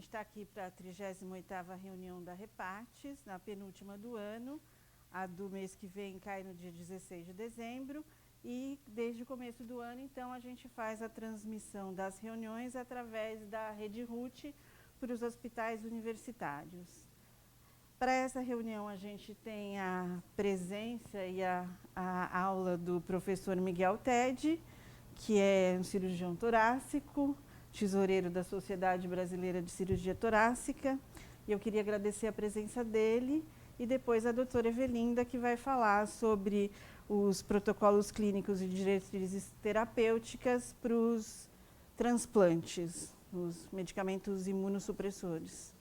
gente está aqui para a 38ª reunião da Repartes, na penúltima do ano. A do mês que vem cai no dia 16 de dezembro. E desde o começo do ano, então, a gente faz a transmissão das reuniões através da Rede RUT para os hospitais universitários. Para essa reunião, a gente tem a presença e a aula do professor Miguel Tedi, que é um cirurgião torácico, tesoureiro da Sociedade Brasileira de Cirurgia Torácica. E eu queria agradecer a presença dele. E depois a doutora Evelinda, que vai falar sobre os protocolos clínicos e diretrizes terapêuticas para os transplantes, os medicamentos imunossupressores,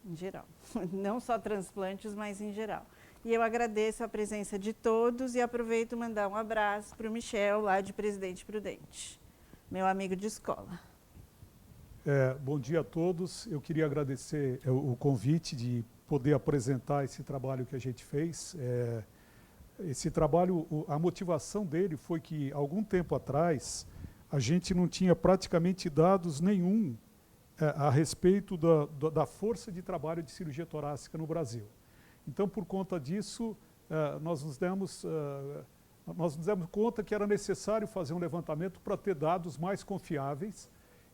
em geral. Não só transplantes, mas em geral. E eu agradeço a presença de todos e aproveito para mandar um abraço para o Michel, lá de Presidente Prudente, meu amigo de escola. Bom dia a todos. Eu queria agradecer o convite de poder apresentar esse trabalho que a gente fez. Esse trabalho, a motivação dele foi que, algum tempo atrás, a gente não tinha praticamente dados nenhum a respeito da força de trabalho de cirurgia torácica no Brasil. Então, por conta disso, nós nos demos conta que era necessário fazer um levantamento para ter dados mais confiáveis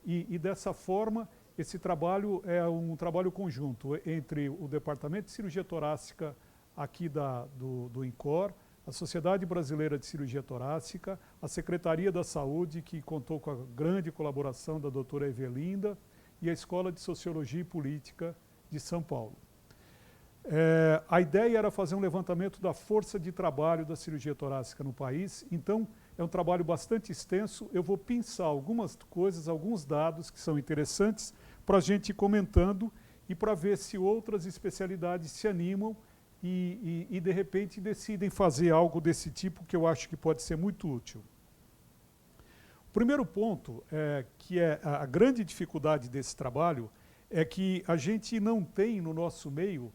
e dessa forma, esse trabalho é um trabalho conjunto entre o Departamento de Cirurgia Torácica aqui do INCOR, a Sociedade Brasileira de Cirurgia Torácica, a Secretaria da Saúde, que contou com a grande colaboração da doutora Evelinda, e a Escola de Sociologia e Política de São Paulo. A ideia era fazer um levantamento da força de trabalho da cirurgia torácica no país, então é um trabalho bastante extenso. Eu vou pinçar algumas coisas, alguns dados que são interessantes para a gente ir comentando e para ver se outras especialidades se animam e de repente decidem fazer algo desse tipo que eu acho que pode ser muito útil. O primeiro ponto, que é a grande dificuldade desse trabalho, é que a gente não tem no nosso meio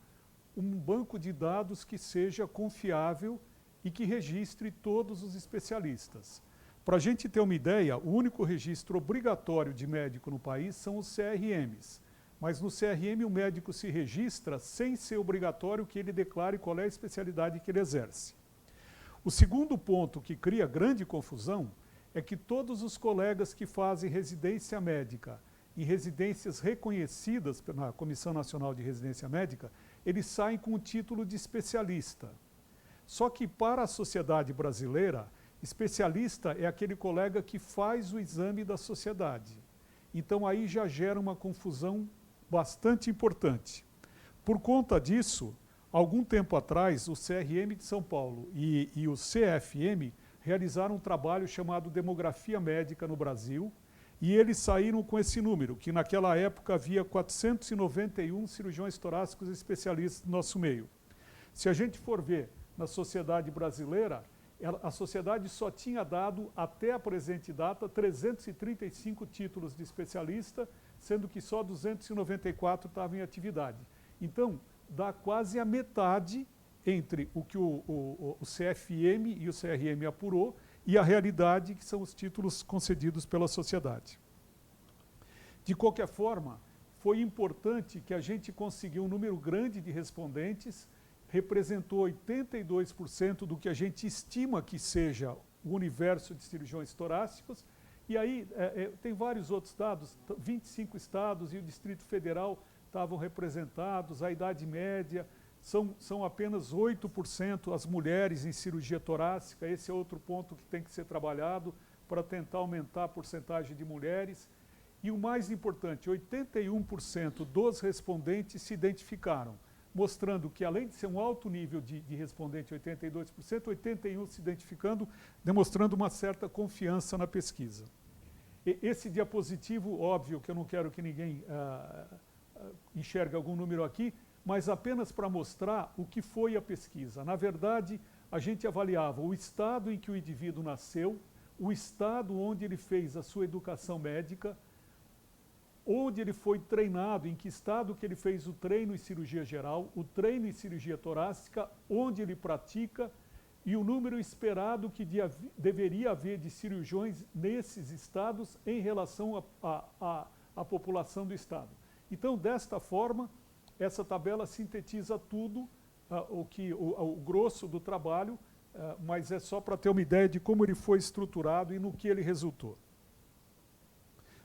um banco de dados que seja confiável e que registre todos os especialistas. Para a gente ter uma ideia, o único registro obrigatório de médico no país são os CRMs. Mas no CRM o médico se registra sem ser obrigatório que ele declare qual é a especialidade que ele exerce. O segundo ponto que cria grande confusão é que todos os colegas que fazem residência médica em residências reconhecidas pela Comissão Nacional de Residência Médica, eles saem com o título de especialista. Só que para a sociedade brasileira, especialista é aquele colega que faz o exame da sociedade. Então aí já gera uma confusão bastante importante. Por conta disso, algum tempo atrás, o CRM de São Paulo e o CFM realizaram um trabalho chamado Demografia Médica no Brasil, e eles saíram com esse número, que naquela época havia 491 cirurgiões torácicos especialistas no nosso meio. Se a gente for ver na sociedade brasileira, a sociedade só tinha dado, até a presente data, 335 títulos de especialista, sendo que só 294 estavam em atividade. Então, dá quase a metade entre o que o CFM e o CRM apurou e a realidade, que são os títulos concedidos pela sociedade. De qualquer forma, foi importante que a gente conseguiu um número grande de respondentes, representou 82% do que a gente estima que seja o universo de cirurgiões torácicos, e aí tem vários outros dados, 25 estados e o Distrito Federal estavam representados, a idade média, são apenas 8% as mulheres em cirurgia torácica. Esse é outro ponto que tem que ser trabalhado para tentar aumentar a porcentagem de mulheres. E o mais importante, 81% dos respondentes se identificaram, mostrando que, além de ser um alto nível de respondente, 82%, 81% se identificando, demonstrando uma certa confiança na pesquisa. Esse diapositivo, óbvio que eu não quero que ninguém enxergue algum número aqui, mas apenas para mostrar o que foi a pesquisa. Na verdade, a gente avaliava o estado em que o indivíduo nasceu, o estado onde ele fez a sua educação médica, onde ele foi treinado, em que estado que ele fez o treino em cirurgia geral, o treino em cirurgia torácica, onde ele pratica, e o número esperado que deveria haver de cirurgiões nesses estados em relação à população do estado. Então, desta forma, essa tabela sintetiza tudo, o grosso do trabalho, mas é só para ter uma ideia de como ele foi estruturado e no que ele resultou.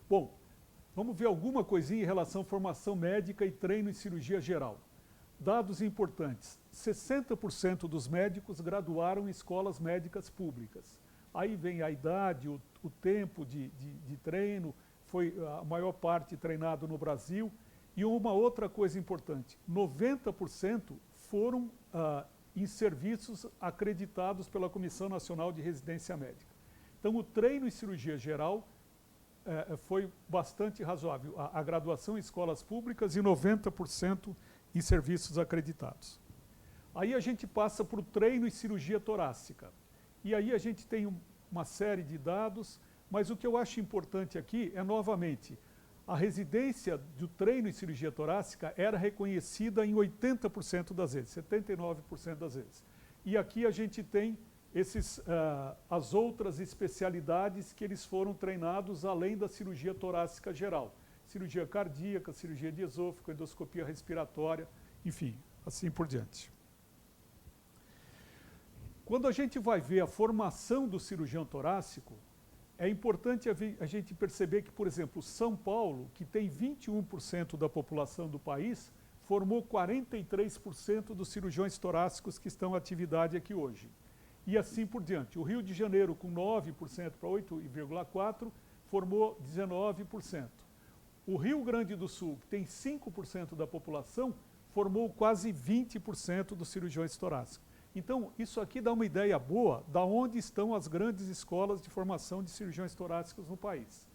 Bom, vamos ver alguma coisinha em relação à formação médica e treino em cirurgia geral. Dados importantes: 60% dos médicos graduaram em escolas médicas públicas. Aí vem a idade, o tempo de treino, foi a maior parte treinado no Brasil. E uma outra coisa importante: 90% foram em serviços acreditados pela Comissão Nacional de Residência Médica. Então, o treino em cirurgia geral foi bastante razoável. A graduação em escolas públicas e 90% em serviços acreditados. Aí a gente passa para o treino em cirurgia torácica. E aí a gente tem uma série de dados, mas o que eu acho importante aqui é, novamente, a residência do treino em cirurgia torácica era reconhecida em 80% das vezes, 79% das vezes. E aqui a gente tem as outras especialidades que eles foram treinados além da cirurgia torácica geral. Cirurgia cardíaca, cirurgia de esôfago, endoscopia respiratória, enfim, assim por diante. Quando a gente vai ver a formação do cirurgião torácico, é importante a gente perceber que, por exemplo, São Paulo, que tem 21% da população do país, formou 43% dos cirurgiões torácicos que estão em atividade aqui hoje. E assim por diante. O Rio de Janeiro, com 9% para 8,4%, formou 19%. O Rio Grande do Sul, que tem 5% da população, formou quase 20% dos cirurgiões torácicos. Então, isso aqui dá uma ideia boa de onde estão as grandes escolas de formação de cirurgiões torácicos no país.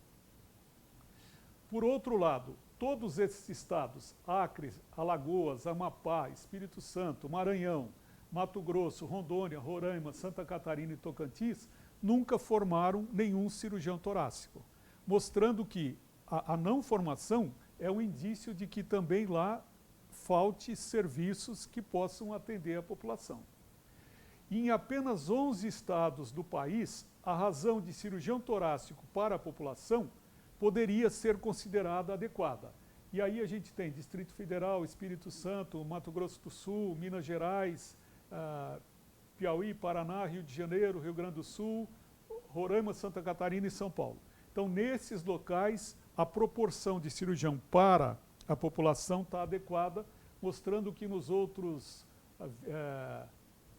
Por outro lado, todos esses estados, Acre, Alagoas, Amapá, Espírito Santo, Maranhão, Mato Grosso, Rondônia, Roraima, Santa Catarina e Tocantins, nunca formaram nenhum cirurgião torácico, mostrando que a não formação é um indício de que também lá falte serviços que possam atender a população. E em apenas 11 estados do país, a razão de cirurgião torácico para a população poderia ser considerada adequada. E aí a gente tem Distrito Federal, Espírito Santo, Mato Grosso do Sul, Minas Gerais, Piauí, Paraná, Rio de Janeiro, Rio Grande do Sul, Roraima, Santa Catarina e São Paulo. Então, nesses locais, a proporção de cirurgião para a população está adequada, mostrando que nos outros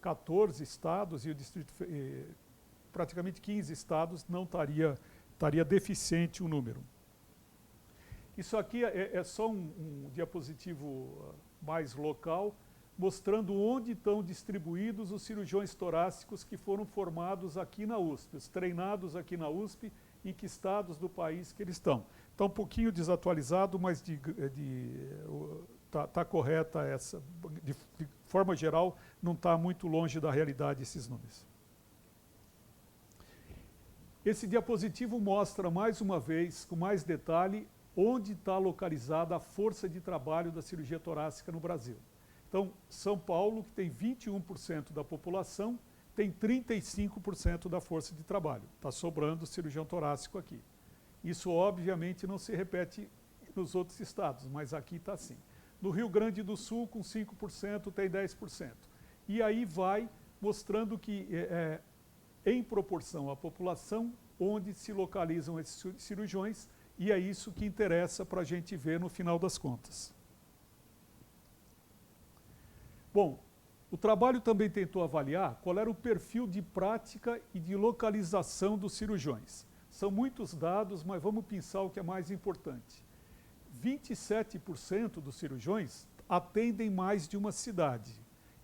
14 estados e o distrito, praticamente 15 estados, não estaria deficiente o número. Isso aqui é só um diapositivo mais local, mostrando onde estão distribuídos os cirurgiões torácicos que foram formados aqui na USP, os treinados aqui na USP, em que estados do país que eles estão. Está um pouquinho desatualizado, mas está correta essa. De forma geral, não está muito longe da realidade esses números. Esse diapositivo mostra, mais uma vez, com mais detalhe, onde está localizada a força de trabalho da cirurgia torácica no Brasil. Então, São Paulo, que tem 21% da população, tem 35% da força de trabalho. Está sobrando cirurgião torácico aqui. Isso, obviamente, não se repete nos outros estados, mas aqui está assim. No Rio Grande do Sul, com 5%, tem 10%. E aí vai mostrando que, em proporção à população, onde se localizam esses cirurgiões, e é isso que interessa para a gente ver no final das contas. Bom, o trabalho também tentou avaliar qual era o perfil de prática e de localização dos cirurgiões. São muitos dados, mas vamos pensar o que é mais importante. 27% dos cirurgiões atendem mais de uma cidade.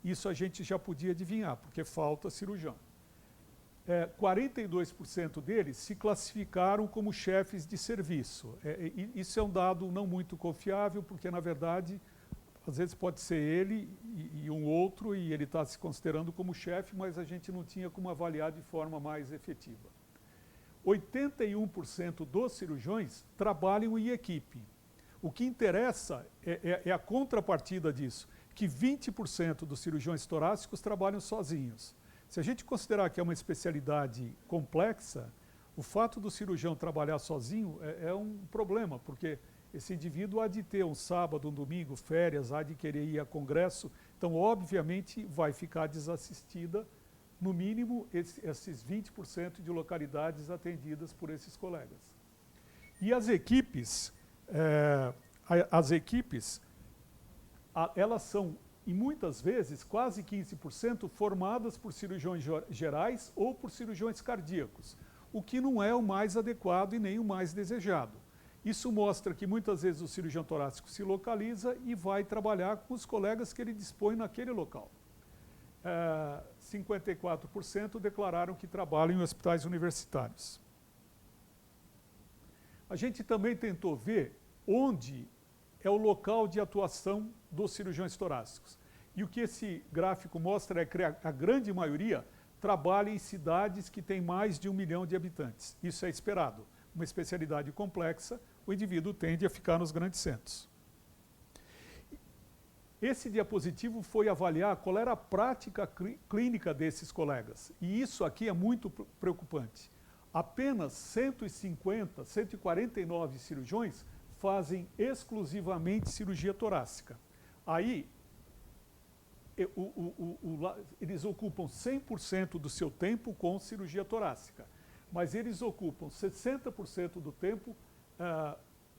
Isso a gente já podia adivinhar, porque falta cirurgião. 42% deles se classificaram como chefes de serviço. Isso é um dado não muito confiável, porque, na verdade, às vezes pode ser ele e um outro, e ele está se considerando como chefe, mas a gente não tinha como avaliar de forma mais efetiva. 81% dos cirurgiões trabalham em equipe. O que interessa é a contrapartida disso, que 20% dos cirurgiões torácicos trabalham sozinhos. Se a gente considerar que é uma especialidade complexa, o fato do cirurgião trabalhar sozinho é um problema, porque Esse indivíduo há de ter um sábado, um domingo, férias, há de querer ir a congresso, então, obviamente, vai ficar desassistida, no mínimo, esses 20% de localidades atendidas por esses colegas. E as equipes, elas são, e muitas vezes, quase 15% formadas por cirurgiões gerais ou por cirurgiões cardíacos, o que não é o mais adequado e nem o mais desejado. Isso mostra que muitas vezes o cirurgião torácico se localiza e vai trabalhar com os colegas que ele dispõe naquele local. 54% declararam que trabalham em hospitais universitários. A gente também tentou ver onde é o local de atuação dos cirurgiões torácicos. E o que esse gráfico mostra é que a grande maioria trabalha em cidades que têm mais de 1 milhão de habitantes. Isso é esperado. Uma especialidade complexa, o indivíduo tende a ficar nos grandes centros. Esse diapositivo foi avaliar qual era a prática clínica desses colegas. E isso aqui é muito preocupante. Apenas 149 cirurgiões fazem exclusivamente cirurgia torácica. Aí, eles ocupam 100% do seu tempo com cirurgia torácica, mas eles ocupam 60% do tempo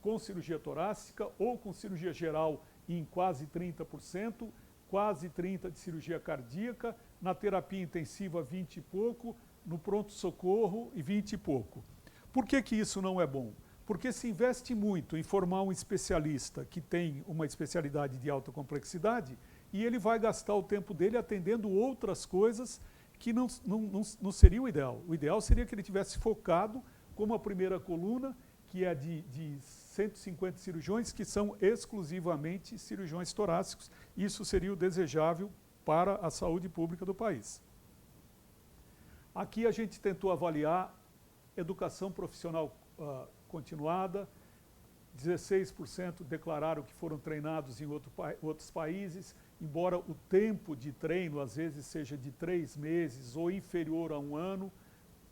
com cirurgia torácica ou com cirurgia geral em quase 30%, quase 30% de cirurgia cardíaca, na terapia intensiva 20 e pouco, no pronto-socorro e 20 e pouco. Por que que isso não é bom? Porque se investe muito em formar um especialista que tem uma especialidade de alta complexidade e ele vai gastar o tempo dele atendendo outras coisas que não seria o ideal. O ideal seria que ele tivesse focado como a primeira coluna, que é de 150 cirurgiões, que são exclusivamente cirurgiões torácicos. Isso seria o desejável para a saúde pública do país. Aqui a gente tentou avaliar educação profissional continuada, 16% declararam que foram treinados em outros países, embora o tempo de treino às vezes seja de 3 meses ou inferior a 1 ano,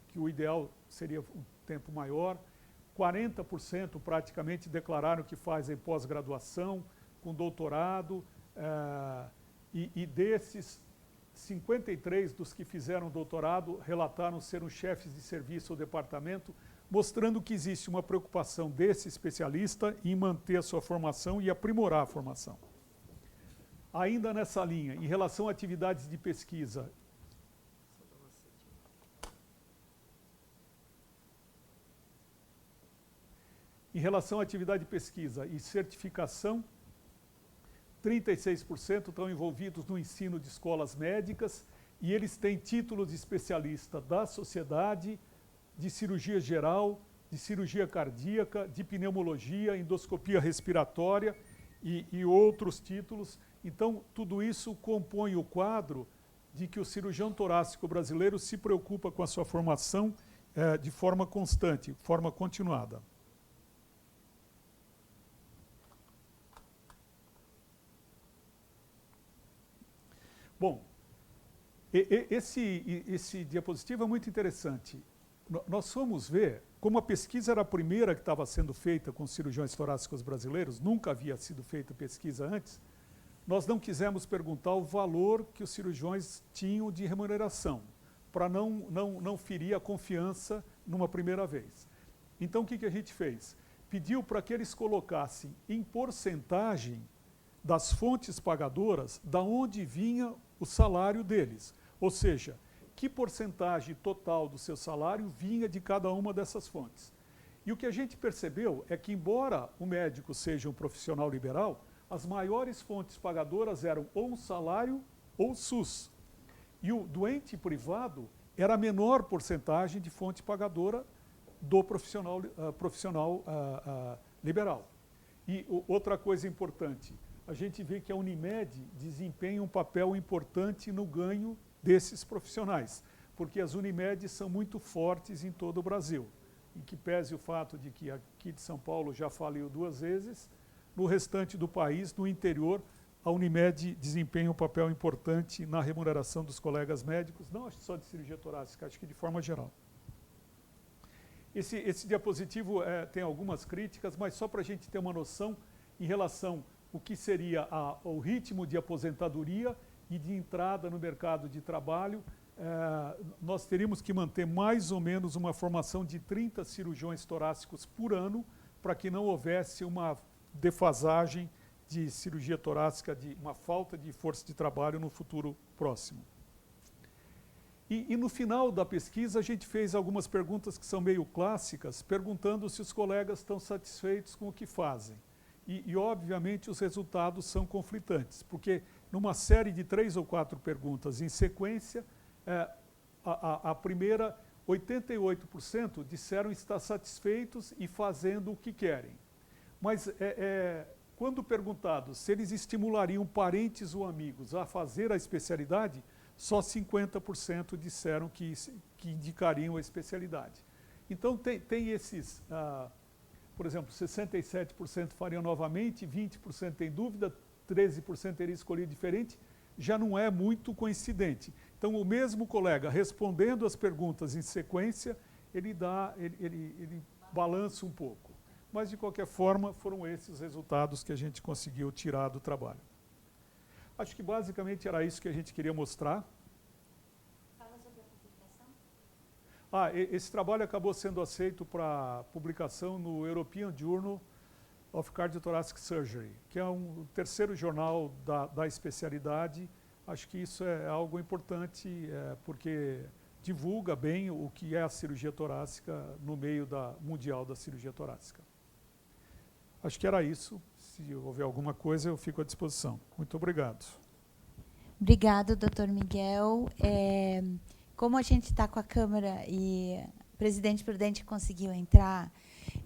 que o ideal seria um tempo maior. 40% praticamente declararam que fazem pós-graduação, com doutorado, e desses, 53 dos que fizeram doutorado relataram ser chefes de serviço ou departamento, mostrando que existe uma preocupação desse especialista em manter a sua formação e aprimorar a formação. Ainda nessa linha, em relação a atividades de pesquisa, e certificação, 36% estão envolvidos no ensino de escolas médicas e eles têm títulos de especialista da sociedade, de cirurgia geral, de cirurgia cardíaca, de pneumologia, endoscopia respiratória e outros títulos. Então, tudo isso compõe o quadro de que o cirurgião torácico brasileiro se preocupa com a sua formação de forma constante, forma continuada. Bom, esse diapositivo é muito interessante. Nós fomos ver como a pesquisa era a primeira que estava sendo feita com cirurgiões torácicos brasileiros, nunca havia sido feita pesquisa antes. Nós não quisemos perguntar o valor que os cirurgiões tinham de remuneração, para não ferir a confiança numa primeira vez. Então, o que a gente fez? Pediu para que eles colocassem em porcentagem das fontes pagadoras da onde vinha o salário deles, ou seja, que porcentagem total do seu salário vinha de cada uma dessas fontes. E o que a gente percebeu é que, embora o médico seja um profissional liberal, as maiores fontes pagadoras eram ou um salário ou SUS. E o doente privado era a menor porcentagem de fonte pagadora do profissional liberal. E outra coisa importante, a gente vê que a Unimed desempenha um papel importante no ganho desses profissionais, porque as Unimedes são muito fortes em todo o Brasil, em que pese o fato de que aqui de São Paulo já faliu 2 vezes, no restante do país, no interior, a Unimed desempenha um papel importante na remuneração dos colegas médicos, não acho só de cirurgia torácica, acho que de forma geral. Esse diapositivo tem algumas críticas, mas só para a gente ter uma noção em relação ao que seria o ritmo de aposentadoria e de entrada no mercado de trabalho. Nós teríamos que manter mais ou menos uma formação de 30 cirurgiões torácicos por ano para que não houvesse uma defasagem de cirurgia torácica, de uma falta de força de trabalho no futuro próximo. E no final da pesquisa a gente fez algumas perguntas que são meio clássicas, perguntando se os colegas estão satisfeitos com o que fazem. E obviamente os resultados são conflitantes, porque numa série de 3 ou 4 perguntas em sequência, a primeira, 88% disseram estar satisfeitos e fazendo o que querem. Mas quando perguntados se eles estimulariam parentes ou amigos a fazer a especialidade, só 50% disseram que indicariam a especialidade. Então tem esses, por exemplo, 67% fariam novamente, 20% tem dúvida, 13% teria escolhido diferente, já não é muito coincidente. Então o mesmo colega respondendo as perguntas em sequência, ele balança um pouco. Mas de qualquer forma foram esses os resultados que a gente conseguiu tirar do trabalho. Acho que basicamente era isso que a gente queria mostrar. Fala sobre a publicação. Esse trabalho acabou sendo aceito para publicação no European Journal of Cardiothoracic Surgery, que é o terceiro jornal da especialidade. Acho que isso é algo importante, porque divulga bem o que é a cirurgia torácica no meio mundial da cirurgia torácica. Acho que era isso. Se houver alguma coisa, eu fico à disposição. Muito obrigado. Obrigado, doutor Miguel. Como a gente está com a câmera e o presidente Prudente conseguiu entrar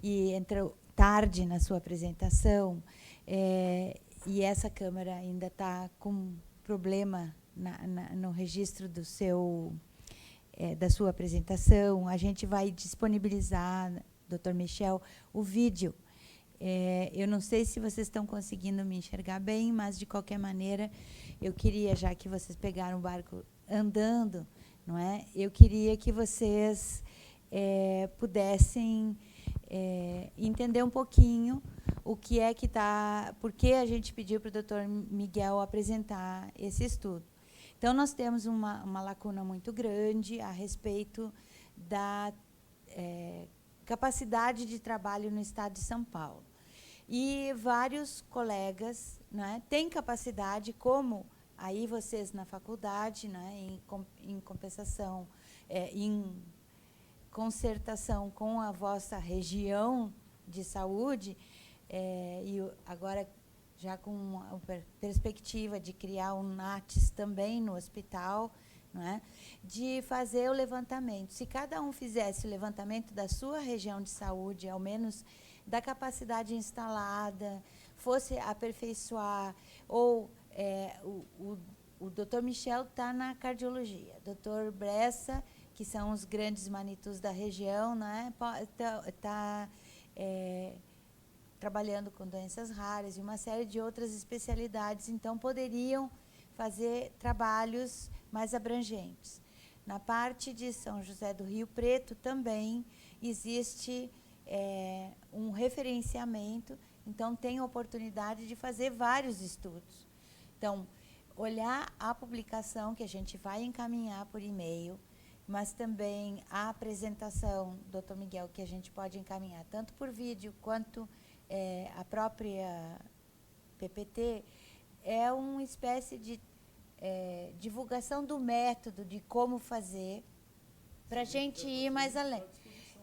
e entrou tarde na sua apresentação, e essa câmera ainda está com problema no registro da sua apresentação, a gente vai disponibilizar, doutor Michel, o vídeo. Eu não sei se vocês estão conseguindo me enxergar bem, mas, de qualquer maneira, eu queria, já que vocês pegaram o barco andando, não é? Eu queria que vocês pudessem entender um pouquinho o que é que está... Por que a gente pediu para o doutor Miguel apresentar esse estudo. Então, nós temos uma lacuna muito grande a respeito da capacidade de trabalho no estado de São Paulo. E vários colegas, né, têm capacidade, como aí vocês na faculdade, né, em compensação, em concertação com a vossa região de saúde, e agora já com a perspectiva de criar um NATS também no hospital, não é? De fazer o levantamento. Se cada um fizesse o levantamento da sua região de saúde, ao menos da capacidade instalada, fosse aperfeiçoar, ou o doutor Michel está na cardiologia, doutor Bressa, que são os grandes manitus da região, né, está trabalhando com doenças raras e uma série de outras especialidades, então poderiam fazer trabalhos mais abrangentes. Na parte de São José do Rio Preto também existe um referenciamento, então tem a oportunidade de fazer vários estudos. Então, olhar a publicação que a gente vai encaminhar por e-mail, mas também a apresentação, doutor Miguel, que a gente pode encaminhar tanto por vídeo quanto a própria PPT, é uma espécie de divulgação do método, de como fazer, para a gente ir mais além.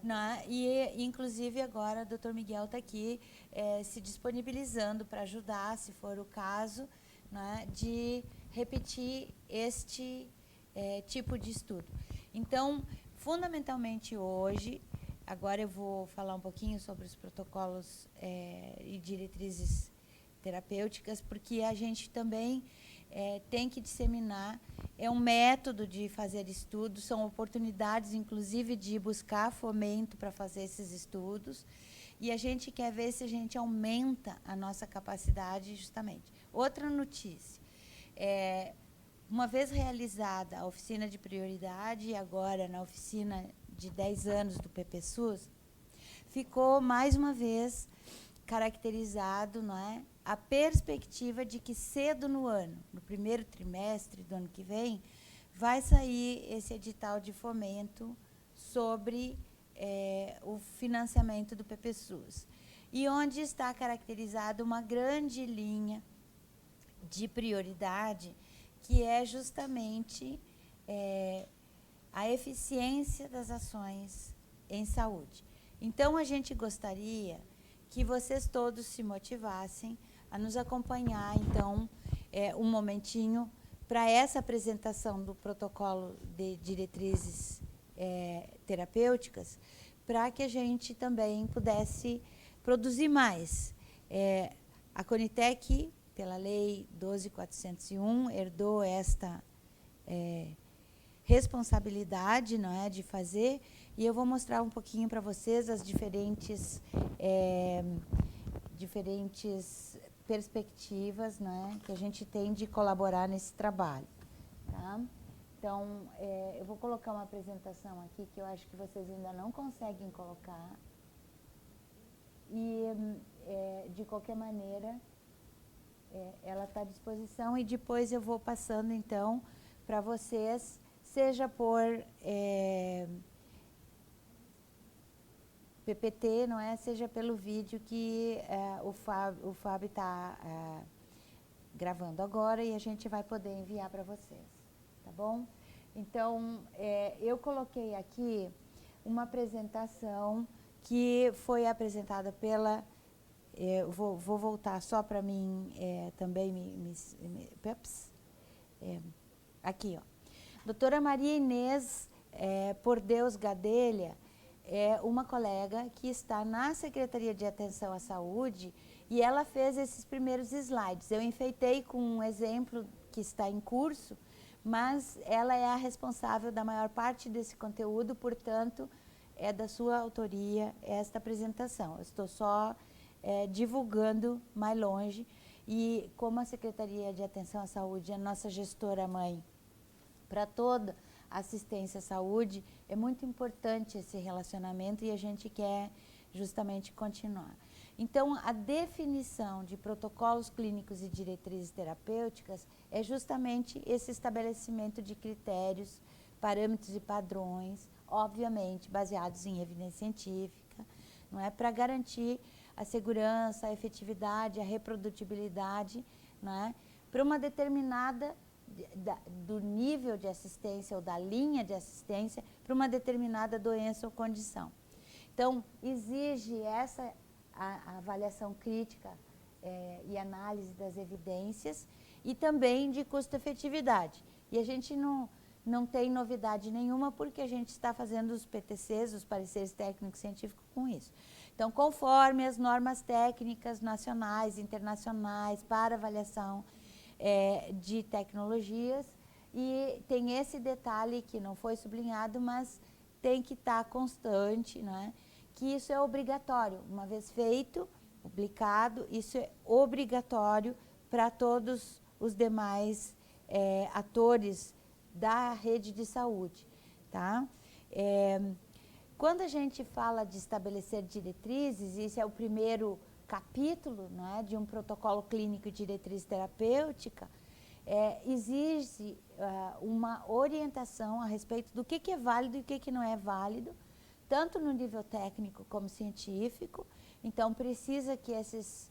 Né? E, inclusive, agora o doutor Miguel está aqui se disponibilizando para ajudar, se for o caso, né, de repetir este tipo de estudo. Então, fundamentalmente hoje, agora eu vou falar um pouquinho sobre os protocolos e diretrizes terapêuticas, porque a gente também tem que disseminar, é um método de fazer estudos, são oportunidades, inclusive, de buscar fomento para fazer esses estudos, e a gente quer ver se a gente aumenta a nossa capacidade, justamente. Outra notícia, uma vez realizada a oficina de prioridade, e agora na oficina de 10 anos do PPSUS, ficou, mais uma vez, caracterizado, não é, a perspectiva de que cedo no ano, no primeiro trimestre do ano que vem, vai sair esse edital de fomento sobre o financiamento do PPSUS. E onde está caracterizada uma grande linha de prioridade, que é justamente a eficiência das ações em saúde. Então, a gente gostaria que vocês todos se motivassem a nos acompanhar, então, um momentinho para essa apresentação do protocolo de diretrizes terapêuticas, para que a gente também pudesse produzir mais. A Conitec, pela Lei 12.401, herdou esta responsabilidade, não é, de fazer, e eu vou mostrar um pouquinho para vocês as diferentes perspectivas, né, que a gente tem de colaborar nesse trabalho. Tá? Então, eu vou colocar uma apresentação aqui que eu acho que vocês ainda não conseguem colocar. E, de qualquer maneira, ela está à disposição e depois eu vou passando, então, para vocês, seja por PPT, não é? Seja pelo vídeo que o Fábio está gravando agora e a gente vai poder enviar para vocês, tá bom? Então, eu coloquei aqui uma apresentação que foi apresentada pela... vou voltar só para mim também aqui, ó. Doutora Maria Inês Por Deus Gadelha é uma colega que está na Secretaria de Atenção à Saúde e ela fez esses primeiros slides. Eu enfeitei com um exemplo que está em curso, mas ela é a responsável da maior parte desse conteúdo, portanto, é da sua autoria esta apresentação. Eu estou só divulgando mais longe e como a Secretaria de Atenção à Saúde é a nossa gestora-mãe para toda a assistência à saúde, é muito importante esse relacionamento e a gente quer justamente continuar. Então, a definição de protocolos clínicos e diretrizes terapêuticas é justamente esse estabelecimento de critérios, parâmetros e padrões, obviamente baseados em evidência científica, não é, para garantir a segurança, a efetividade, a reprodutibilidade, não é, para uma determinada do nível de assistência ou da linha de assistência para uma determinada doença ou condição. Então, exige essa a avaliação crítica e análise das evidências e também de custo-efetividade. E a gente não tem novidade nenhuma porque a gente está fazendo os PTCs, os pareceres técnicos científicos com isso. Então, conforme as normas técnicas nacionais, internacionais para avaliação de tecnologias, e tem esse detalhe que não foi sublinhado, mas tem que estar constante, né? Que isso é obrigatório, uma vez feito, publicado, isso é obrigatório para todos os demais atores da rede de saúde, tá? Quando a gente fala de estabelecer diretrizes, isso é o primeiro capítulo, né, de um protocolo clínico e diretriz terapêutica, exige uma orientação a respeito do que é válido e o que não é válido, tanto no nível técnico como científico. Então, precisa que essas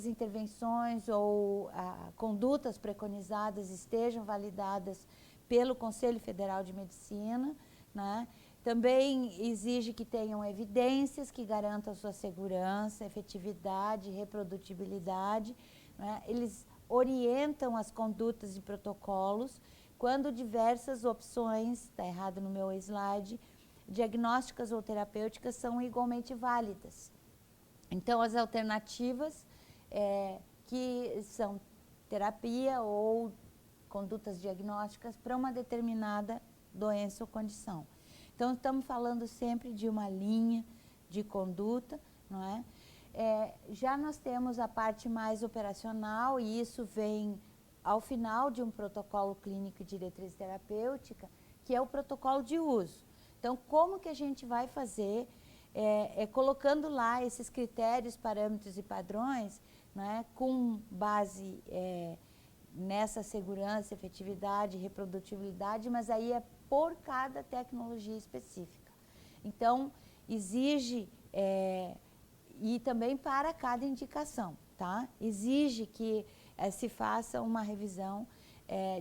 intervenções ou condutas preconizadas estejam validadas pelo Conselho Federal de Medicina, né? Também exige que tenham evidências que garantam sua segurança, efetividade, reprodutibilidade, né? Eles orientam as condutas e protocolos quando diversas opções, está errado no meu slide, diagnósticas ou terapêuticas são igualmente válidas. Então, as alternativas que são terapia ou condutas diagnósticas para uma determinada doença ou condição. Então, estamos falando sempre de uma linha de conduta, não é? Já nós temos a parte mais operacional e isso vem ao final de um protocolo clínico e diretriz terapêutica, que é o protocolo de uso. Então, como que a gente vai fazer? Colocando lá esses critérios, parâmetros e padrões, né, com base nessa segurança, efetividade, reprodutibilidade, mas aí é por cada tecnologia específica. Então, exige, e também para cada indicação, tá? Exige que se faça uma revisão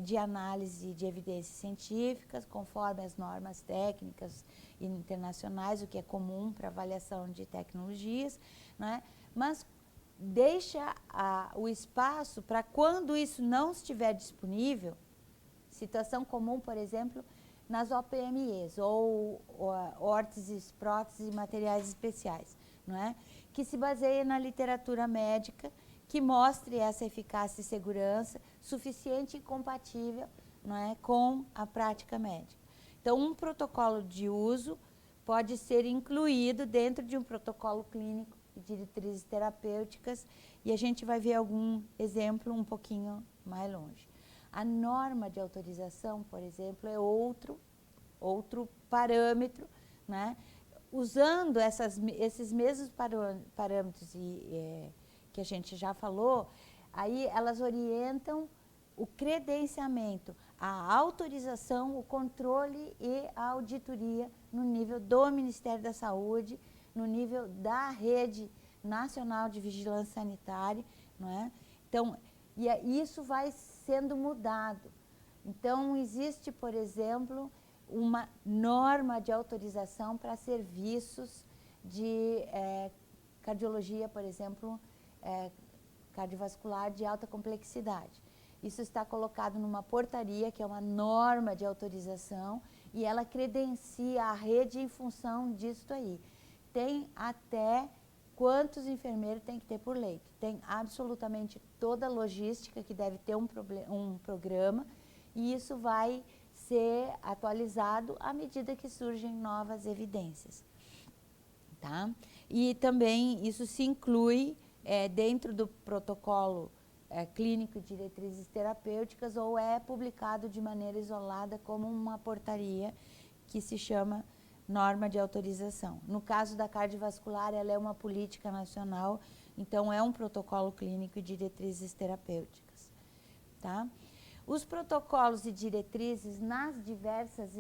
de análise de evidências científicas, conforme as normas técnicas internacionais, o que é comum para avaliação de tecnologias, né? Mas deixa o espaço para quando isso não estiver disponível, situação comum, por exemplo, nas OPMEs, ou órteses, próteses e materiais especiais, não é? Que se baseia na literatura médica, que mostre essa eficácia e segurança suficiente e compatível, não é, com a prática médica. Então, um protocolo de uso pode ser incluído dentro de um protocolo clínico e diretrizes terapêuticas, e a gente vai ver algum exemplo um pouquinho mais longe. A norma de autorização, por exemplo, é outro parâmetro, né? Usando esses mesmos parâmetros que a gente já falou, aí elas orientam o credenciamento, a autorização, o controle e a auditoria no nível do Ministério da Saúde, no nível da Rede Nacional de Vigilância Sanitária, não é? Então, isso vai sendo mudado. Então, existe, por exemplo, uma norma de autorização para serviços de cardiologia, por exemplo, cardiovascular de alta complexidade. Isso está colocado numa portaria, que é uma norma de autorização, e ela credencia a rede em função disso aí. Tem até quantos enfermeiros tem que ter por leito. Tem absolutamente toda a logística que deve ter um programa, e isso vai ser atualizado à medida que surgem novas evidências. Tá? E também isso se inclui dentro do protocolo clínico de diretrizes terapêuticas, ou é publicado de maneira isolada como uma portaria que se chama norma de autorização. No caso da cardiovascular, ela é uma política nacional, então é um protocolo clínico e diretrizes terapêuticas. Tá? Os protocolos e diretrizes nas diversas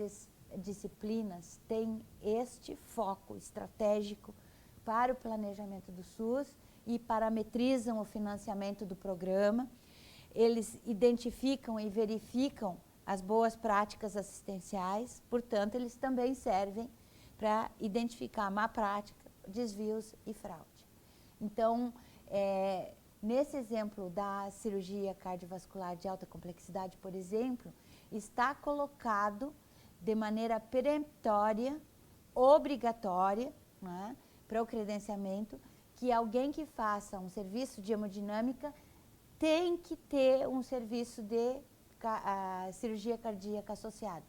disciplinas têm este foco estratégico para o planejamento do SUS e parametrizam o financiamento do programa. Eles identificam e verificam as boas práticas assistenciais, portanto, eles também servem para identificar má prática, desvios e fraude. Então, nesse exemplo da cirurgia cardiovascular de alta complexidade, por exemplo, está colocado de maneira peremptória, obrigatória, né, para o credenciamento, que alguém que faça um serviço de hemodinâmica tem que ter um serviço de cirurgia cardíaca associado.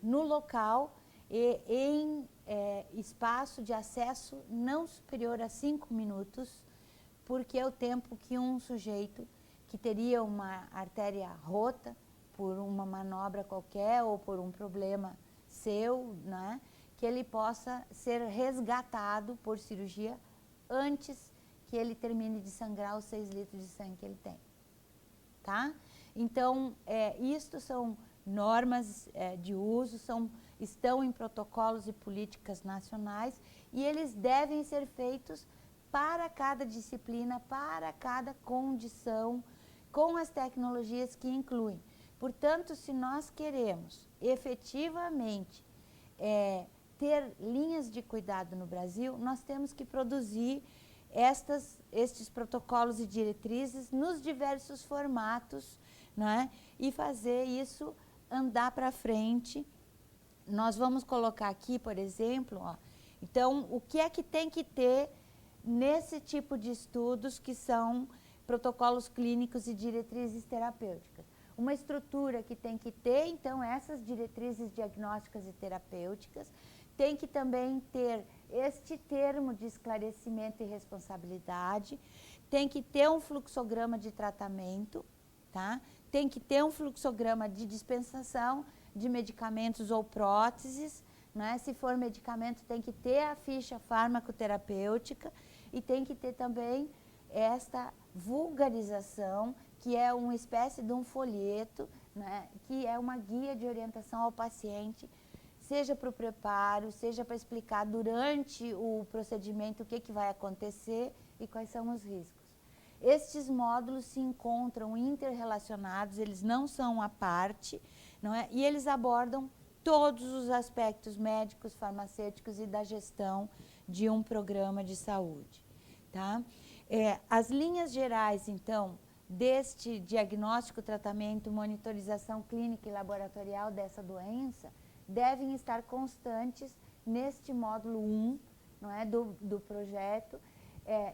No local e em espaço de acesso não superior a 5 minutos, porque é o tempo que um sujeito que teria uma artéria rota por uma manobra qualquer ou por um problema seu, né, que ele possa ser resgatado por cirurgia antes que ele termine de sangrar os 6 litros de sangue que ele tem. Tá? Então, isto são normas de uso, estão em protocolos e políticas nacionais, e eles devem ser feitos para cada disciplina, para cada condição, com as tecnologias que incluem. Portanto, se nós queremos efetivamente ter linhas de cuidado no Brasil, nós temos que produzir estes protocolos e diretrizes nos diversos formatos, né, e fazer isso andar para frente. Nós vamos colocar aqui, por exemplo, então, o que é que tem que ter nesse tipo de estudos que são protocolos clínicos e diretrizes terapêuticas? Uma estrutura que tem que ter, então, essas diretrizes diagnósticas e terapêuticas, tem que também ter este termo de esclarecimento e responsabilidade, tem que ter um fluxograma de tratamento, tá? Tem que ter um fluxograma de dispensação de medicamentos ou próteses, né? Se for medicamento, tem que ter a ficha farmacoterapêutica e tem que ter também esta vulgarização, que é uma espécie de um folheto, né? Que é uma guia de orientação ao paciente, seja para o preparo, seja para explicar durante o procedimento o que vai acontecer e quais são os riscos. Estes módulos se encontram interrelacionados, eles não são à parte, não é? E eles abordam todos os aspectos médicos, farmacêuticos e da gestão de um programa de saúde. Tá? As linhas gerais, então, deste diagnóstico, tratamento, monitorização clínica e laboratorial dessa doença, devem estar constantes neste módulo 1, não é, do projeto.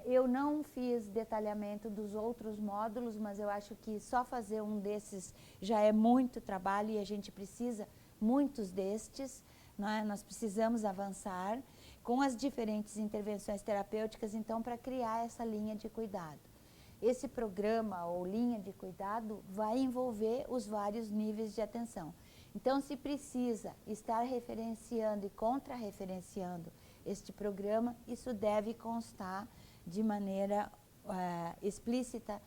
Eu não fiz detalhamento dos outros módulos, mas eu acho que só fazer um desses já é muito trabalho e a gente precisa muitos destes, não é? Nós precisamos avançar com as diferentes intervenções terapêuticas, então, para criar essa linha de cuidado. Esse programa ou linha de cuidado vai envolver os vários níveis de atenção. Então, se precisa estar referenciando e contra-referenciando este programa, isso deve constar de maneira explícita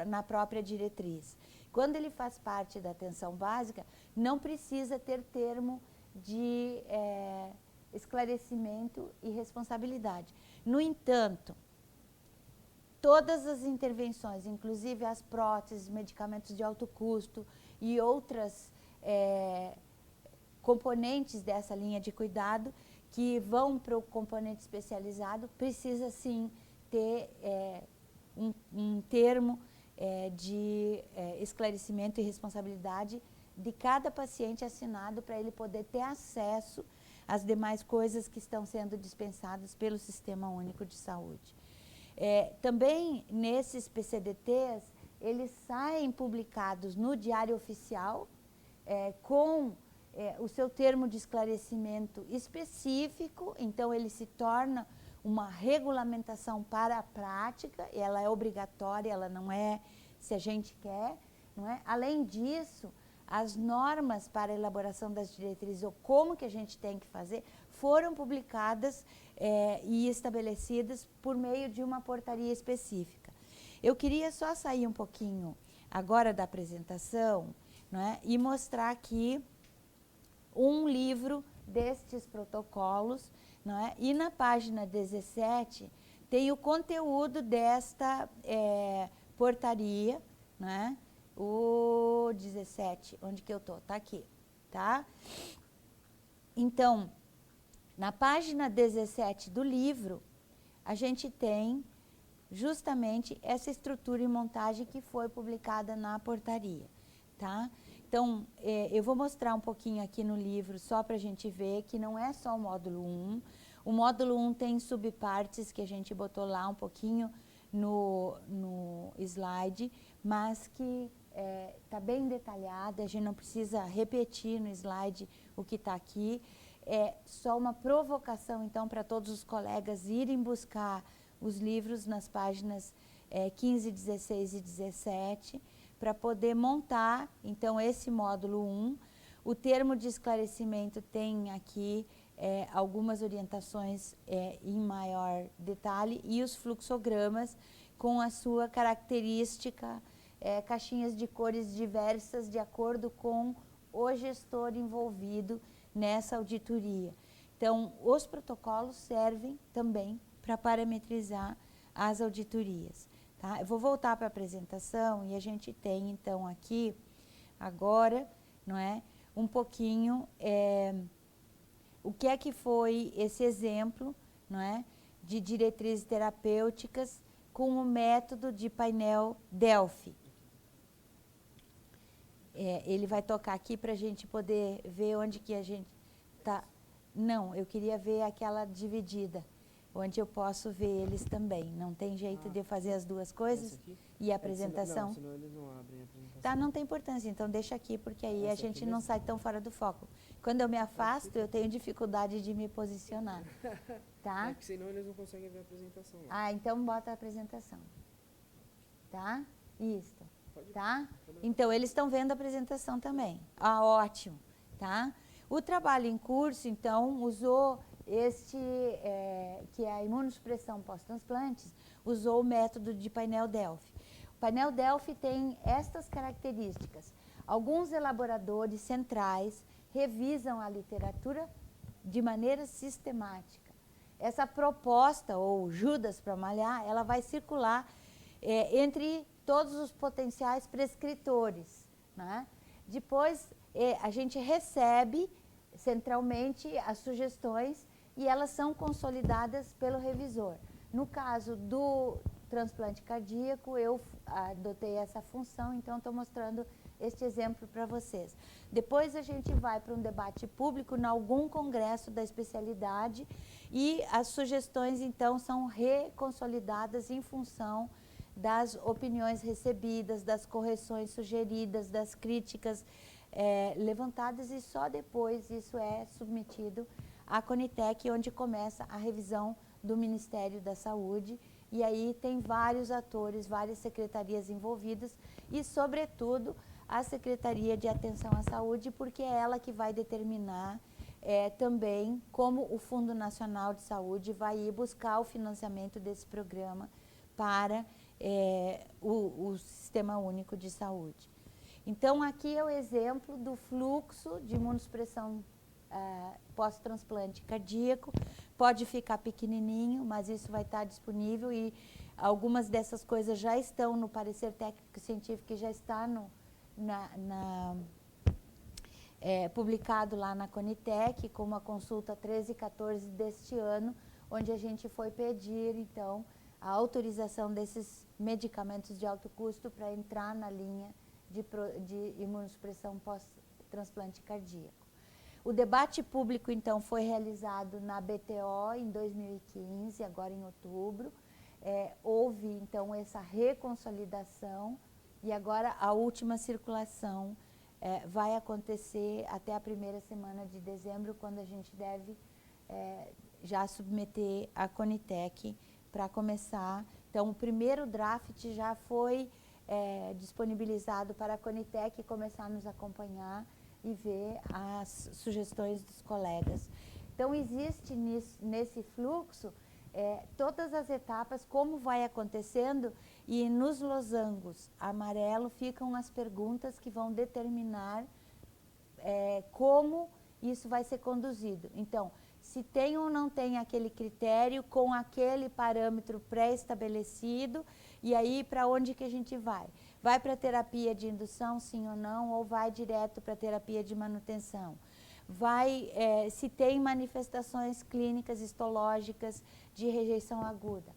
na própria diretriz. Quando ele faz parte da atenção básica, não precisa ter termo de esclarecimento e responsabilidade. No entanto, todas as intervenções, inclusive as próteses, medicamentos de alto custo e outras componentes dessa linha de cuidado que vão para o componente especializado, precisa sim ter um termo de esclarecimento e responsabilidade de cada paciente assinado para ele poder ter acesso às demais coisas que estão sendo dispensadas pelo Sistema Único de Saúde. Também nesses PCDTs, eles saem publicados no Diário Oficial com o seu termo de esclarecimento específico, então ele se torna uma regulamentação para a prática, ela é obrigatória, ela não é se a gente quer, não é? Além disso, as normas para a elaboração das diretrizes, ou como que a gente tem que fazer, foram publicadas e estabelecidas por meio de uma portaria específica. Eu queria só sair um pouquinho agora da apresentação, não é? E mostrar aqui um livro destes protocolos, não é? E na página 17 tem o conteúdo desta portaria, não é? O 17, onde que eu tô? Tá aqui, tá? Então, na página 17 do livro, a gente tem justamente essa estrutura e montagem que foi publicada na portaria, tá? Então, eu vou mostrar um pouquinho aqui no livro, só para a gente ver que não é só o módulo 1. O módulo 1 tem subpartes que a gente botou lá um pouquinho no slide, mas que está bem detalhada, a gente não precisa repetir no slide o que está aqui. É só uma provocação, então, para todos os colegas irem buscar os livros nas páginas 15, 16 e 17, para poder montar, então, esse módulo 1. O termo de esclarecimento tem aqui algumas orientações em maior detalhe e os fluxogramas com a sua característica, caixinhas de cores diversas de acordo com o gestor envolvido nessa auditoria. Então, os protocolos servem também para parametrizar as auditorias. Tá? Eu vou voltar para a apresentação e a gente tem, então, aqui, agora, não é, um pouquinho o que é que foi esse exemplo, não é, de diretrizes terapêuticas com o método de painel Delphi. Ele vai tocar aqui para a gente poder ver onde que a gente está. Não, eu queria ver aquela dividida, onde eu posso ver eles também. Não tem jeito de eu fazer as duas coisas e a apresentação? Não, senão eles não abrem a apresentação. Tá, não tem importância, então deixa aqui, porque aí a gente não sai tão fora do foco. Quando eu me afasto, eu tenho dificuldade de me posicionar. Tá? É que senão eles não conseguem ver a apresentação. Lá. Ah, então bota a apresentação. Tá? Isso. Tá? Então, eles estão vendo a apresentação também. Ah, ótimo. tá? O trabalho em curso, então, usou que é a imunossupressão pós-transplantes, usou o método de painel Delphi. O painel Delphi tem estas características. Alguns elaboradores centrais revisam a literatura de maneira sistemática. Essa proposta, ou Judas para malhar, ela vai circular entre todos os potenciais prescritores, né? Depois, a gente recebe centralmente as sugestões e elas são consolidadas pelo revisor. No caso do transplante cardíaco, eu adotei essa função, então estou mostrando este exemplo para vocês. Depois a gente vai para um debate público em algum congresso da especialidade e as sugestões, então, são reconsolidadas em função das opiniões recebidas, das correções sugeridas, das críticas levantadas, e só depois isso é submetido à Conitec, onde começa a revisão do Ministério da Saúde, e aí tem vários atores, várias secretarias envolvidas e, sobretudo, a Secretaria de Atenção à Saúde, porque é ela que vai determinar também como o Fundo Nacional de Saúde vai ir buscar o financiamento desse programa para o Sistema Único de Saúde. Então, aqui é o exemplo do fluxo de imunossupressão pós-transplante cardíaco. Pode ficar pequenininho, mas isso vai estar disponível e algumas dessas coisas já estão no parecer técnico científico, que já está publicado lá na Conitec, como a consulta 13 e 14 deste ano, onde a gente foi pedir, então, a autorização desses medicamentos de alto custo para entrar na linha de imunossupressão pós-transplante cardíaco. O debate público, então, foi realizado na BTO em 2015, agora em outubro. Houve, então, essa reconsolidação e agora a última circulação vai acontecer até a primeira semana de dezembro, quando a gente deve já submeter a Conitec para começar. Então, o primeiro draft já foi disponibilizado para a Conitec começar a nos acompanhar e ver as sugestões dos colegas. Então, existe nesse fluxo todas as etapas, como vai acontecendo, e nos losangos amarelo ficam as perguntas que vão determinar como isso vai ser conduzido. Então, se tem ou não tem aquele critério com aquele parâmetro pré-estabelecido, e aí para onde que a gente vai? Vai para a terapia de indução, sim ou não, ou vai direto para a terapia de manutenção? Vai, se tem manifestações clínicas histológicas de rejeição aguda.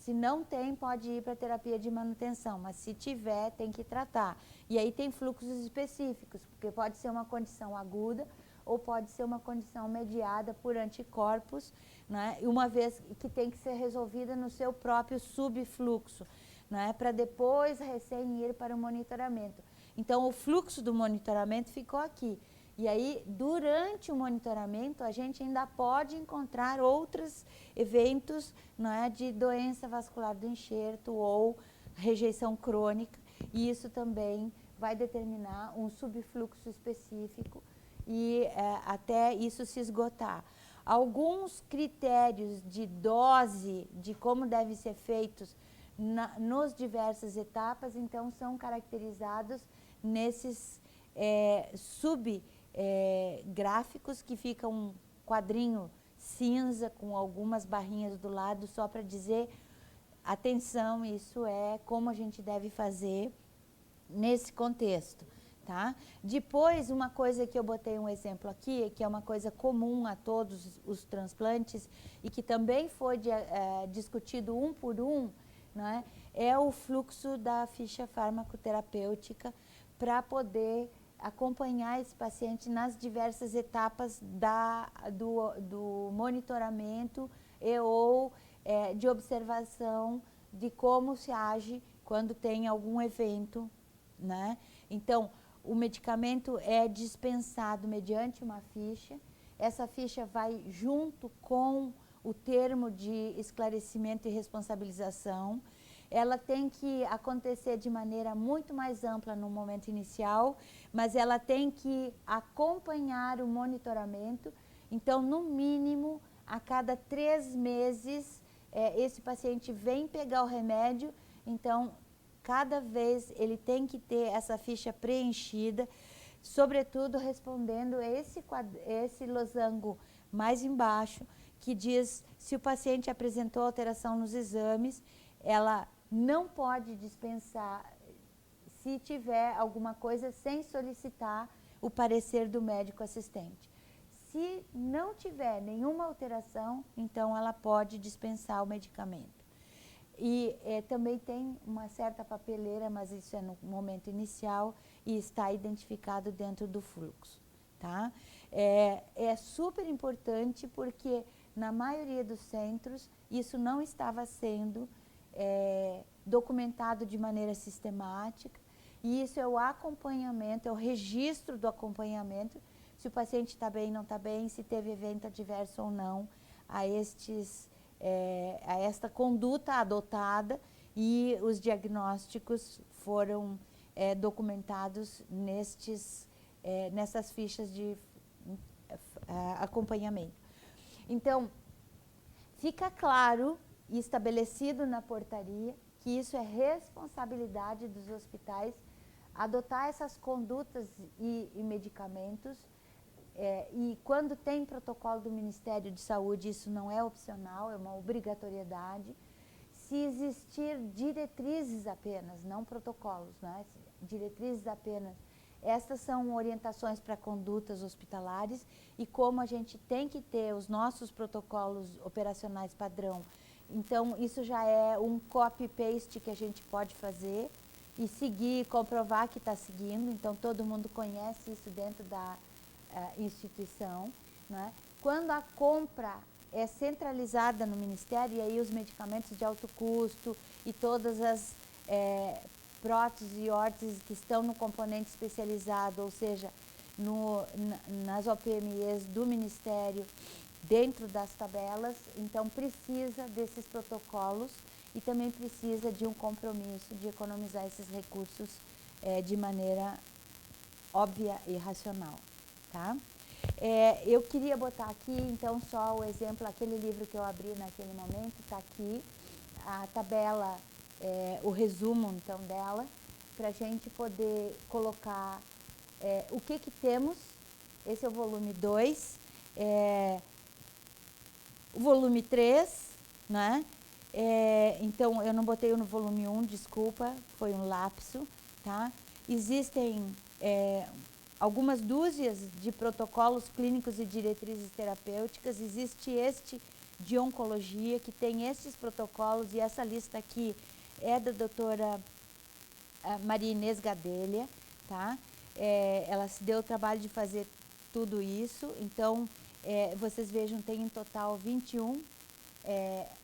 Se não tem, pode ir para a terapia de manutenção, mas se tiver, tem que tratar. E aí tem fluxos específicos, porque pode ser uma condição aguda ou pode ser uma condição mediada por anticorpos, né? Uma vez que tem que ser resolvida no seu próprio subfluxo, né? Para depois recém ir para o monitoramento. Então, o fluxo do monitoramento ficou aqui. E aí, durante o monitoramento, a gente ainda pode encontrar outros eventos, né, de doença vascular do enxerto ou rejeição crônica, e isso também vai determinar um subfluxo específico e até isso se esgotar. Alguns critérios de dose, de como devem ser feitos nos diversas etapas, então, são caracterizados nesses gráficos que ficam um quadrinho cinza com algumas barrinhas do lado, só para dizer, atenção, isso é como a gente deve fazer nesse contexto, tá? Depois, uma coisa que eu botei um exemplo aqui, que é uma coisa comum a todos os transplantes e que também foi discutido um por um, né, é o fluxo da ficha farmacoterapêutica para poder acompanhar esse paciente nas diversas etapas do monitoramento ou de observação de como se age quando tem algum evento, né? Então, o medicamento é dispensado mediante uma ficha. Essa ficha vai junto com o termo de esclarecimento e responsabilização. ela tem que acontecer de maneira muito mais ampla no momento inicial, mas ela tem que acompanhar o monitoramento. Então, no mínimo, a cada 3 meses, esse paciente vem pegar o remédio. Então, cada vez ele tem que ter essa ficha preenchida, sobretudo respondendo esse losango mais embaixo, que diz se o paciente apresentou alteração nos exames, ela não pode dispensar se tiver alguma coisa sem solicitar o parecer do médico assistente. Se não tiver nenhuma alteração, então ela pode dispensar o medicamento. E também tem uma certa papeleira, mas isso é no momento inicial e está identificado dentro do fluxo. Tá? É super importante porque na maioria dos centros isso não estava sendo documentado de maneira sistemática, e isso é o acompanhamento, é o registro do acompanhamento, se o paciente está bem, não está bem, se teve evento adverso ou não a esta conduta adotada, e os diagnósticos foram documentados nessas fichas de acompanhamento. Então, fica claro e estabelecido na portaria que isso é responsabilidade dos hospitais adotar essas condutas e medicamentos, e quando tem protocolo do Ministério de Saúde, isso não é opcional, é uma obrigatoriedade. Se existir diretrizes apenas, não protocolos, né? Diretrizes apenas, estas são orientações para condutas hospitalares, e como a gente tem que ter os nossos protocolos operacionais padrão, então isso já é um copy-paste que a gente pode fazer e seguir, comprovar que está seguindo, então todo mundo conhece isso dentro da instituição, né? Quando a compra é centralizada no Ministério, e aí os medicamentos de alto custo e todas as próteses e órteses que estão no componente especializado, ou seja, nas OPMEs do Ministério, dentro das tabelas, então precisa desses protocolos e também precisa de um compromisso de economizar esses recursos de maneira óbvia e racional. Tá? Eu queria botar aqui, então, só o exemplo, aquele livro que eu abri naquele momento, está aqui, a tabela, o resumo, então, dela, para a gente poder colocar o que temos. Esse é o volume 2, o volume 3, né? Então, eu não botei no volume 1, desculpa, foi um lapso, tá? Existem algumas dúzias de protocolos clínicos e diretrizes terapêuticas. Existe este de oncologia, que tem estes protocolos, e essa lista aqui é da doutora Maria Inês Gadelha, tá? Ela se deu o trabalho de fazer tudo isso, então vocês vejam, tem em total 21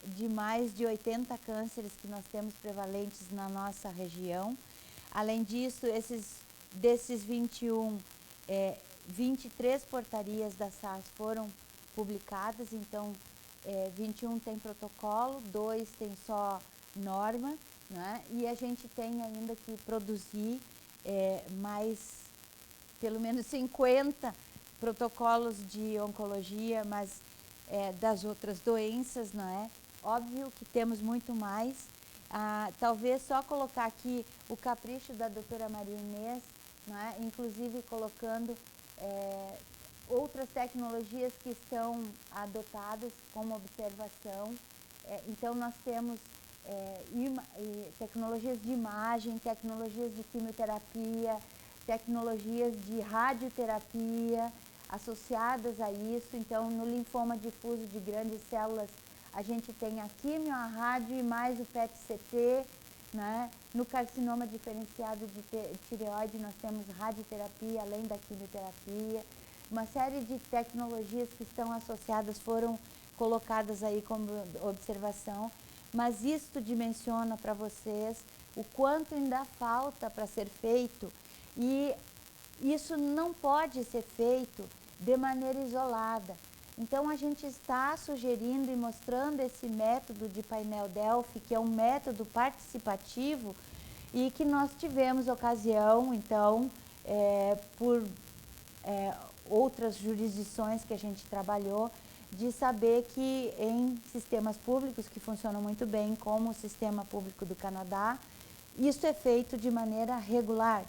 de mais de 80 cânceres que nós temos prevalentes na nossa região. Além disso, desses 21, 23 portarias da SARS foram publicadas, então 21 tem protocolo, 2 tem só norma, né? E a gente tem ainda que produzir mais, pelo menos 50 protocolos de oncologia, mas das outras doenças, não é? Óbvio que temos muito mais. Talvez só colocar aqui o capricho da doutora Maria Inês, né? Inclusive colocando outras tecnologias que estão adotadas como observação. Então, nós temos tecnologias de imagem, tecnologias de quimioterapia, tecnologias de radioterapia associadas a isso. Então, no linfoma difuso de grandes células, a gente tem a quimio, a rádio e mais o PET-CT, né? No carcinoma diferenciado de tireoide, nós temos radioterapia, além da quimioterapia. Uma série de tecnologias que estão associadas foram colocadas aí como observação, mas isto dimensiona para vocês o quanto ainda falta para ser feito, e isso não pode ser feito de maneira isolada. Então, a gente está sugerindo e mostrando esse método de painel Delphi, que é um método participativo e que nós tivemos ocasião, então, por outras jurisdições que a gente trabalhou, de saber que em sistemas públicos que funcionam muito bem, como o Sistema Público do Canadá, isso é feito de maneira regular.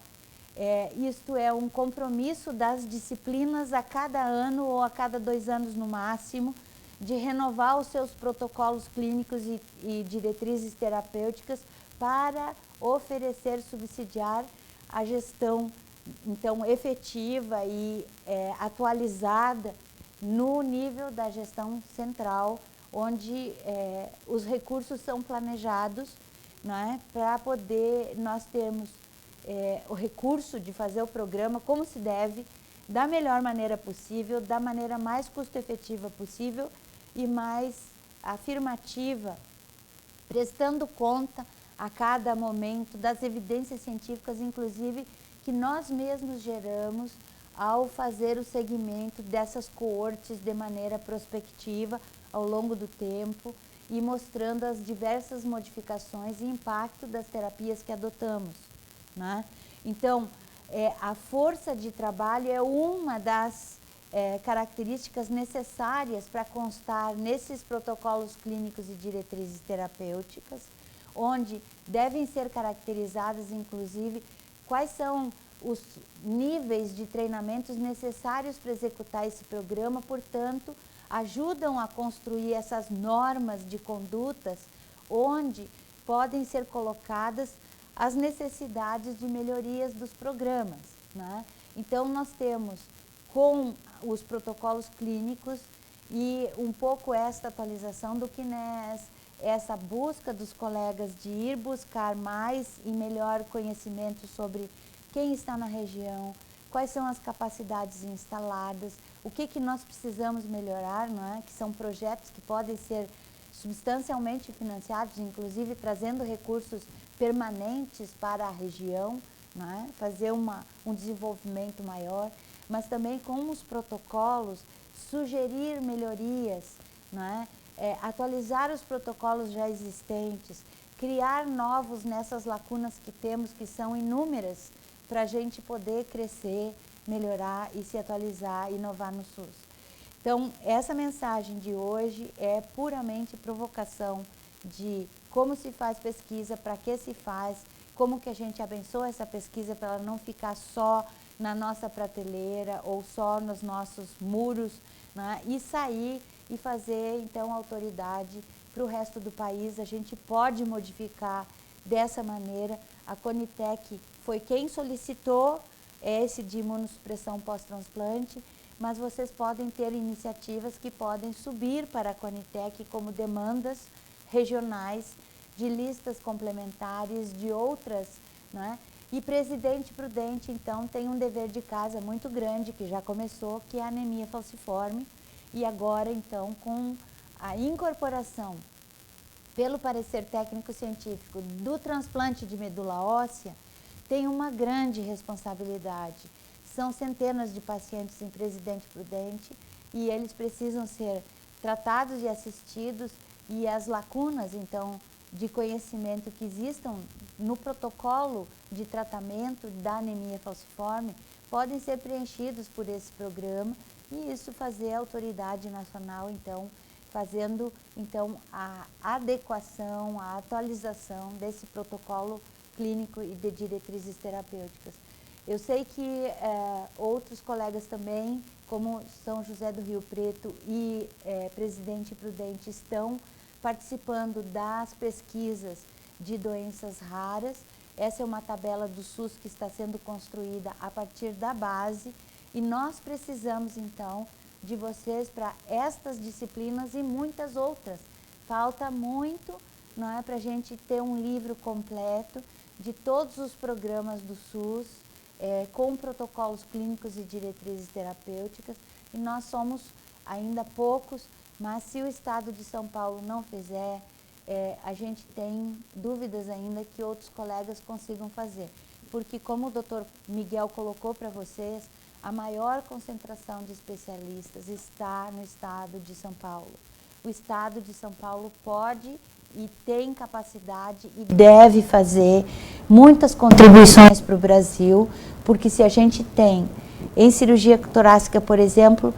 Isto é um compromisso das disciplinas a cada ano ou a cada 2 anos no máximo, de renovar os seus protocolos clínicos e diretrizes terapêuticas para oferecer, subsidiar a gestão, então, efetiva e atualizada no nível da gestão central, onde os recursos são planejados, não é? Para poder nós termos o recurso de fazer o programa como se deve, da melhor maneira possível, da maneira mais custo-efetiva possível e mais afirmativa, prestando conta a cada momento das evidências científicas, inclusive, que nós mesmos geramos ao fazer o segmento dessas coortes de maneira prospectiva ao longo do tempo e mostrando as diversas modificações e impacto das terapias que adotamos, né? Então, a força de trabalho é uma das características necessárias para constar nesses protocolos clínicos e diretrizes terapêuticas, onde devem ser caracterizadas, inclusive, quais são os níveis de treinamentos necessários para executar esse programa, portanto, ajudam a construir essas normas de condutas, onde podem ser colocadas as necessidades de melhorias dos programas, né? Então, nós temos com os protocolos clínicos e um pouco esta atualização do CNES, essa busca dos colegas de ir buscar mais e melhor conhecimento sobre quem está na região, quais são as capacidades instaladas, o que nós precisamos melhorar, não é? Que são projetos que podem ser substancialmente financiados, inclusive trazendo recursos permanentes para a região, não é? Fazer um desenvolvimento maior, mas também com os protocolos, sugerir melhorias, não é? Atualizar os protocolos já existentes, criar novos nessas lacunas que temos, que são inúmeras, para a gente poder crescer, melhorar e se atualizar, inovar no SUS. Então, essa mensagem de hoje é puramente provocação de como se faz pesquisa, para que se faz, como que a gente abençoa essa pesquisa para ela não ficar só na nossa prateleira ou só nos nossos muros, né? E sair e fazer, então, autoridade para o resto do país. A gente pode modificar dessa maneira. A Conitec foi quem solicitou esse de imunossupressão pós-transplante, mas vocês podem ter iniciativas que podem subir para a Conitec como demandas regionais de listas complementares de outras, né? E Presidente Prudente, então, tem um dever de casa muito grande, que já começou, que é a anemia falciforme, e agora, então, com a incorporação, pelo parecer técnico-científico, do transplante de medula óssea, tem uma grande responsabilidade. São centenas de pacientes em Presidente Prudente e eles precisam ser tratados e assistidos, e as lacunas, então, de conhecimento que existam no protocolo de tratamento da anemia falciforme podem ser preenchidos por esse programa, e isso fazer a autoridade nacional, então, fazendo então a adequação, a atualização desse protocolo clínico e de diretrizes terapêuticas. Eu sei que outros colegas também, como São José do Rio Preto e Presidente Prudente, estão participando das pesquisas de doenças raras. Essa é uma tabela do SUS que está sendo construída a partir da base, e nós precisamos, então, de vocês para estas disciplinas e muitas outras. Falta muito, não é, para a gente ter um livro completo de todos os programas do SUS, com protocolos clínicos e diretrizes terapêuticas, e nós somos ainda poucos, mas se o Estado de São Paulo não fizer, a gente tem dúvidas ainda que outros colegas consigam fazer. Porque, como o Dr. Miguel colocou para vocês, a maior concentração de especialistas está no estado de São Paulo. O estado de São Paulo pode e tem capacidade e deve fazer muitas contribuições para o Brasil, porque se a gente tem, em cirurgia torácica, por exemplo,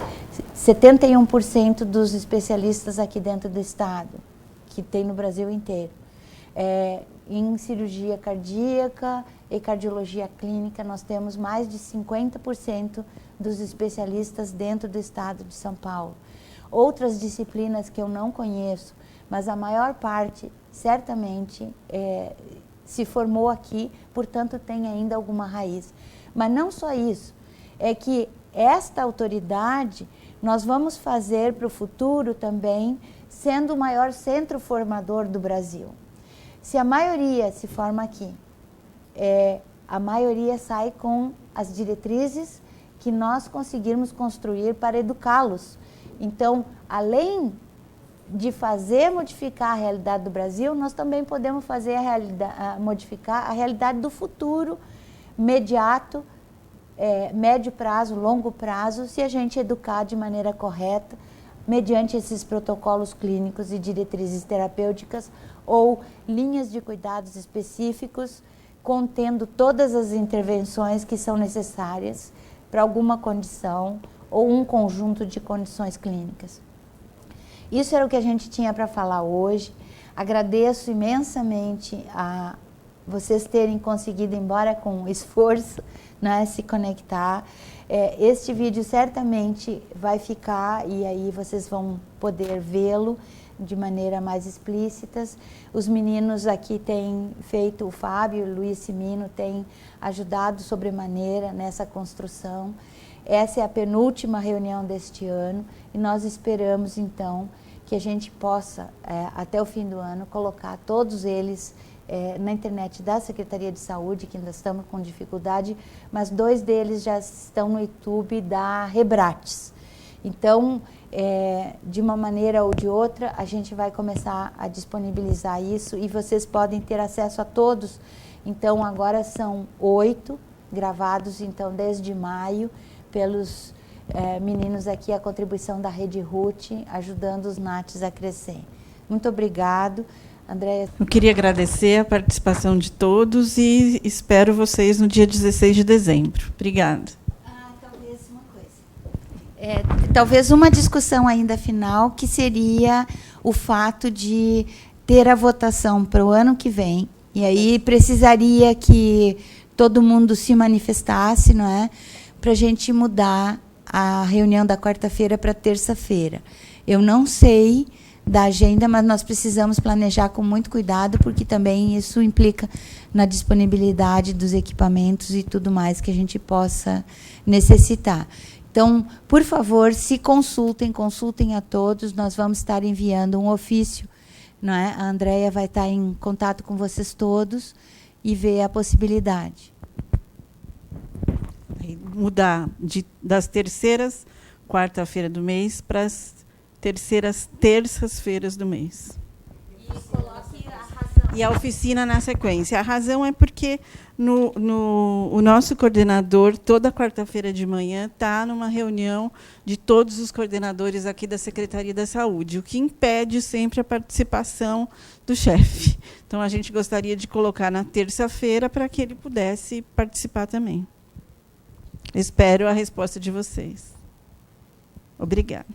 71% dos especialistas aqui dentro do estado, que tem no Brasil inteiro. Em cirurgia cardíaca e cardiologia clínica, nós temos mais de 50% dos especialistas dentro do estado de São Paulo. Outras disciplinas que eu não conheço, mas a maior parte, certamente, se formou aqui, portanto, tem ainda alguma raiz. Mas não só isso, é que esta autoridade nós vamos fazer para o futuro também, sendo o maior centro formador do Brasil. Se a maioria se forma aqui, a maioria sai com as diretrizes que nós conseguirmos construir para educá-los. Então, além de modificar a realidade do Brasil, nós também podemos fazer modificar a realidade do futuro imediato, médio prazo, longo prazo, se a gente educar de maneira correta, mediante esses protocolos clínicos e diretrizes terapêuticas ou linhas de cuidados específicos, contendo todas as intervenções que são necessárias para alguma condição ou um conjunto de condições clínicas. Isso era o que a gente tinha para falar hoje. Agradeço imensamente a vocês terem conseguido, embora com esforço, né, se conectar. Este vídeo certamente vai ficar e aí vocês vão poder vê-lo de maneira mais explícita. Os meninos aqui têm feito, o Fábio e o Luiz Simino têm ajudado sobremaneira nessa construção. Essa é a penúltima reunião deste ano e nós esperamos, então, que a gente possa, até o fim do ano, colocar todos eles na internet da Secretaria de Saúde, que ainda estamos com dificuldade, mas 2 deles já estão no YouTube da Rebrates. Então, de uma maneira ou de outra, a gente vai começar a disponibilizar isso e vocês podem ter acesso a todos. Então, agora são 8 gravados, então, desde maio, pelos meninos aqui, a contribuição da Rede Ruth, ajudando os NATs a crescer. Muito obrigado. Andréia. Eu queria agradecer a participação de todos e espero vocês no dia 16 de dezembro. Obrigada. Talvez uma coisa. Talvez uma discussão ainda final, que seria o fato de ter a votação para o ano que vem. E aí precisaria que todo mundo se manifestasse, não é? Para a gente mudar a reunião da quarta-feira para terça-feira. Eu não sei da agenda, mas nós precisamos planejar com muito cuidado, porque também isso implica na disponibilidade dos equipamentos e tudo mais que a gente possa necessitar. Então, por favor, se consultem a todos, nós vamos estar enviando um ofício, não é? A Andréia vai estar em contato com vocês todos e ver a possibilidade. Mudar das terceiras quarta-feira do mês para as terceiras terças-feiras do mês. E coloque a razão. E a oficina na sequência. A razão é porque o nosso coordenador, toda quarta-feira de manhã, está numa reunião de todos os coordenadores aqui da Secretaria da Saúde, o que impede sempre a participação do chefe. Então, a gente gostaria de colocar na terça-feira para que ele pudesse participar também. Espero a resposta de vocês. Obrigada.